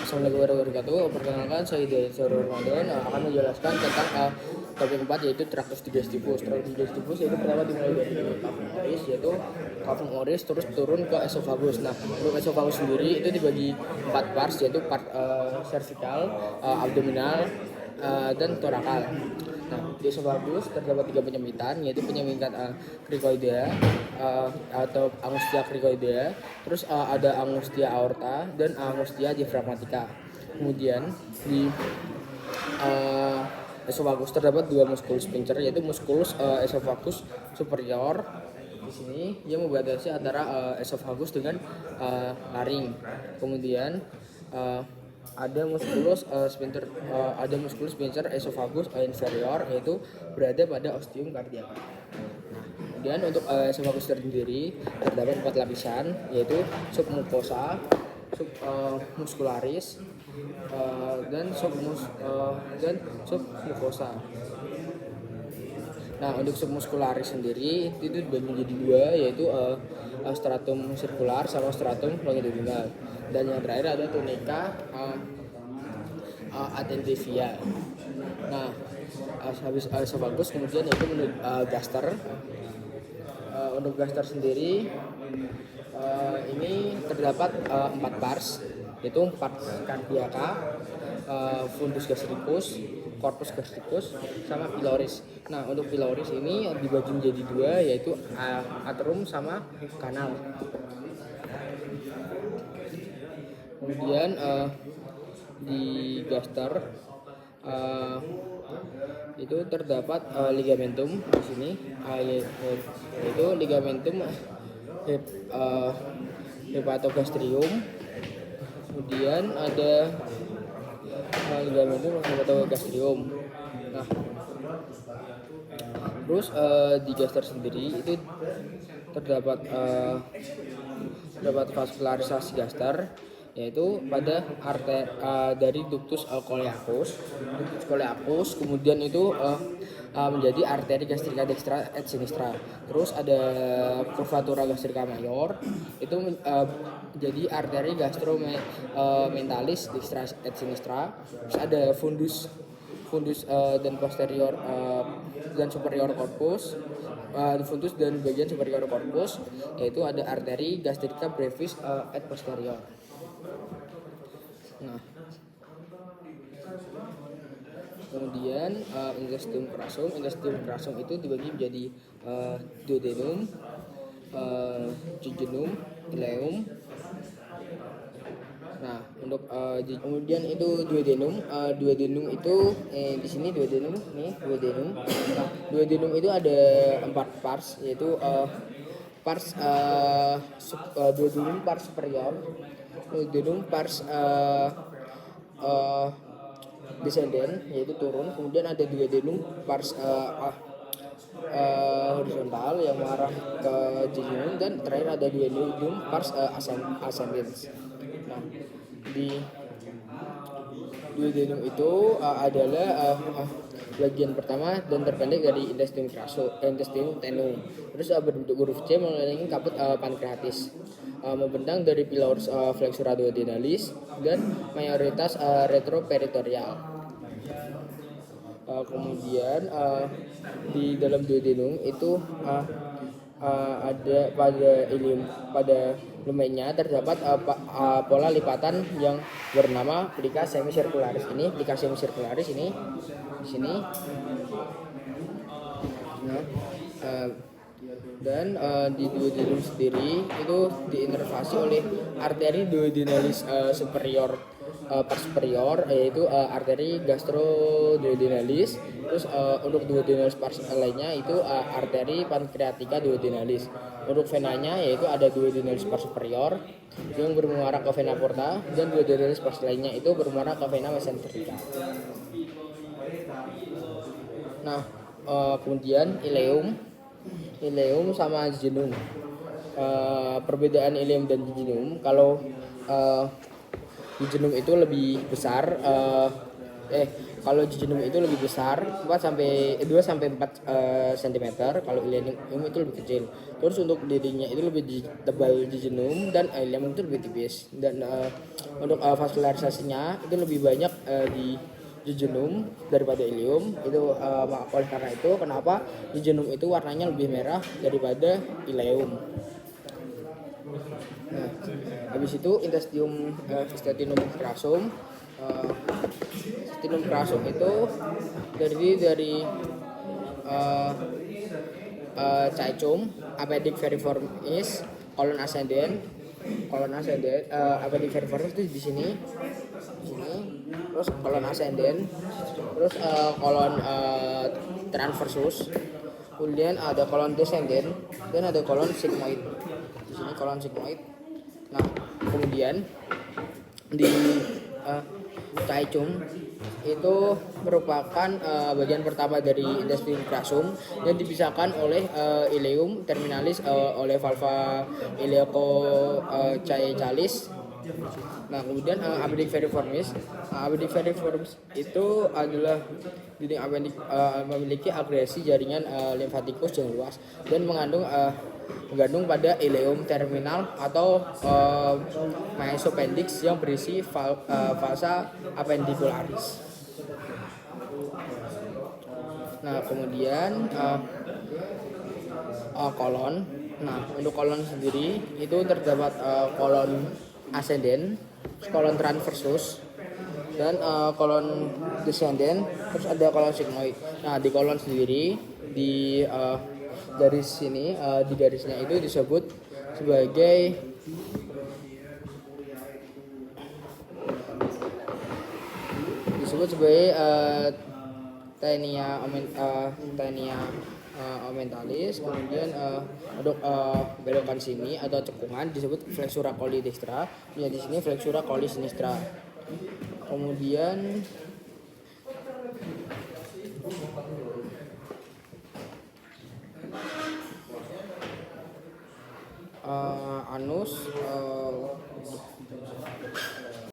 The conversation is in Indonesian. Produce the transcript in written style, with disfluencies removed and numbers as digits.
Assalamualaikum warahmatullahi wabarakatuh. Perkenalkan, saya Hidayat Ramadan akan menjelaskan tentang topik 4 yaitu traktus digestivus. Traktus digestivus yaitu pertama dimulai dari cavum oris, yaitu cavum oris terus turun ke esophagus. Nah, untuk esophagus sendiri itu dibagi 4 parts, yaitu part cervical, abdominal, dan torakal. Nah, di esophagus terdapat 3 penyempitan, yaitu penyempitan cricoidea atau angustia cricoidea, terus ada angustia aorta dan angustia diafragmatica. Kemudian di esophagus terdapat 2 musculus sphincter, yaitu musculus esophagus superior di sini yang membatasi antara esophagus dengan laring. Kemudian ada musculus sphincter esophagus inferior, yaitu berada pada ostium cardiaca. Kemudian untuk esophagus sendiri terdapat 4 lapisan, yaitu submucosa, submuscularis, dan submucosa. Nah, untuk submuscularis sendiri itu dibagi menjadi 2, yaitu stratum circular sama stratum longitudinal. Dan yang terakhir ada tunica adventitia. Nah, habis esophagus kemudian itu menuju gaster. Untuk gaster sendiri ini terdapat 4 pars, yaitu pars cardiaca, fundus gastricus, corpus gastricus, sama pylorus. Nah, untuk pylorus ini dibagi menjadi 2, yaitu atrium sama kanal. Kemudian di gaster itu terdapat ligamentum di sini, yaitu ligamentum hepatogastrium. Kemudian ada ligamentum hepatogastrium. Nah, terus di gaster sendiri itu terdapat vaskularisasi gaster, yaitu pada dari ductus coeliacus, kemudian itu menjadi arteri gastrica dextra et sinistra. Terus ada curvatura gastrica major, itu menjadi arteri gastromentalis dextra et sinistra. Terus ada fundus dan posterior dan superior corpus, fundus dan bagian superior corpus, yaitu ada arteri gastrica brevis et posterior. Nah, kemudian intestinum crassum itu dibagi menjadi duodenum, jejunum, ileum. Nah, untuk kemudian itu duodenum itu di sini duodenum. Nah, duodenum itu ada 4 pars, yaitu duodenum pars superior, duodenum pars descendent, yaitu turun. Kemudian ada duodenum pars horizontal yang mengarah ke jejunum, dan terakhir ada duodenum pars ascendens. Nah, di duodenum itu adalah bagian pertama dan terpendek dari intestinum tenum. Terus berbentuk huruf C mengelilingi kaput pankreatis, membentang dari pylorus flexura duodenalis dan mayoritas retroperitoneal. Kemudian di dalam duodenum itu ada pada lumennya terdapat pola lipatan yang bernama plica semicircularis ini di sini. Nah, dan di duodenum sendiri itu diinervasi oleh arteri duodenalis pars superior, yaitu arteri gastroduodenalis. Terus untuk duodenalis pars lainnya itu arteri pankreatica duodenalis. Untuk venanya yaitu ada duodenalis pars superior yang bermuara ke vena porta, dan duodenalis pars lainnya itu bermuara ke vena mesenterica. Nah, kemudian ileum sama jejunum. Perbedaan ileum dan jejunum, kalau jejunum itu lebih besar Kalau jejunum itu lebih besar 2 sampai 4 cm, kalau ileum itu lebih kecil. Terus untuk dirinya itu lebih tebal jejunum dan ileum itu lebih tipis. Dan untuk vaskularisasinya itu lebih banyak di jejunum daripada ileum. Itu oleh karena itu kenapa jejunum itu warnanya lebih merah daripada ileum. Nah, habis itu intestinum crassum. Intestinum crassum itu terdiri dari caecum, appendix veriformis, kolon ascendent, appendix veriformis itu di sini, terus kolon ascendent, terus kolon transversus, kemudian ada kolon descendent, dan ada kolon sigmoid. Di sini kolon sigmoid. Nah, kemudian di caecum itu merupakan bagian pertama dari intestinum crassum yang dipisahkan oleh ileum terminalis oleh valva ileococaecalis. Nah, kemudian appendix veriformis. Appendix veriformis itu adalah dinding appendix memiliki agresi jaringan limfatikus yang luas dan mengandung pada ileum terminal atau mesoappendix yang berisi falsa appendicularis. Nah, kemudian kolon. Nah, untuk kolon sendiri itu terdapat kolon ascendent, kolon transversus, dan kolon descendent, terus ada kolon sigmoid. Nah, di kolon sendiri di garis sini, di garisnya itu disebut sebagai Taenia aumentalis. Kemudian untuk belokan sini atau cekungan disebut flexura coli dextra, ya di sini flexura coli sinistra. Kemudian anus